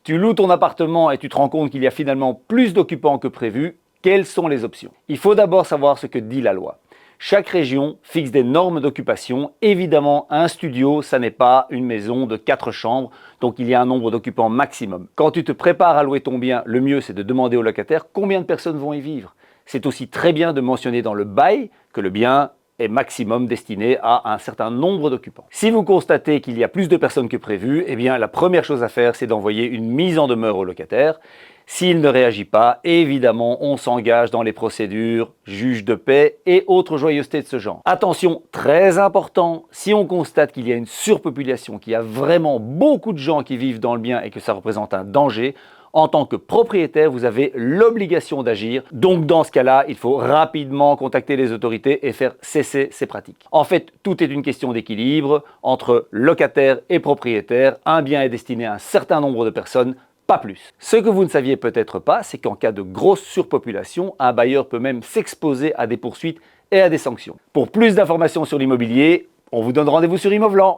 Tu loues ton appartement et tu te rends compte qu'il y a finalement plus d'occupants que prévu. Quelles sont les options? Il faut d'abord savoir ce que dit la loi. Chaque région fixe des normes d'occupation. Évidemment, un studio, ça n'est pas une maison de 4 chambres, donc il y a un nombre d'occupants maximum. Quand tu te prépares à louer ton bien, le mieux c'est de demander au locataire combien de personnes vont y vivre. C'est aussi très bien de mentionner dans le bail que le bien est maximum destiné à un certain nombre d'occupants. Si vous constatez qu'il y a plus de personnes que prévu, eh bien la première chose à faire, c'est d'envoyer une mise en demeure au locataire. S'il ne réagit pas, évidemment, on s'engage dans les procédures, juge de paix et autres joyeusetés de ce genre. Attention, très important, si on constate qu'il y a une surpopulation, qu'il y a vraiment beaucoup de gens qui vivent dans le bien et que ça représente un danger, en tant que propriétaire, vous avez l'obligation d'agir. Donc dans ce cas-là, il faut rapidement contacter les autorités et faire cesser ces pratiques. En fait, tout est une question d'équilibre entre locataire et propriétaire. Un bien est destiné à un certain nombre de personnes, pas plus. Ce que vous ne saviez peut-être pas, c'est qu'en cas de grosse surpopulation, un bailleur peut même s'exposer à des poursuites et à des sanctions. Pour plus d'informations sur l'immobilier, on vous donne rendez-vous sur Immoveland.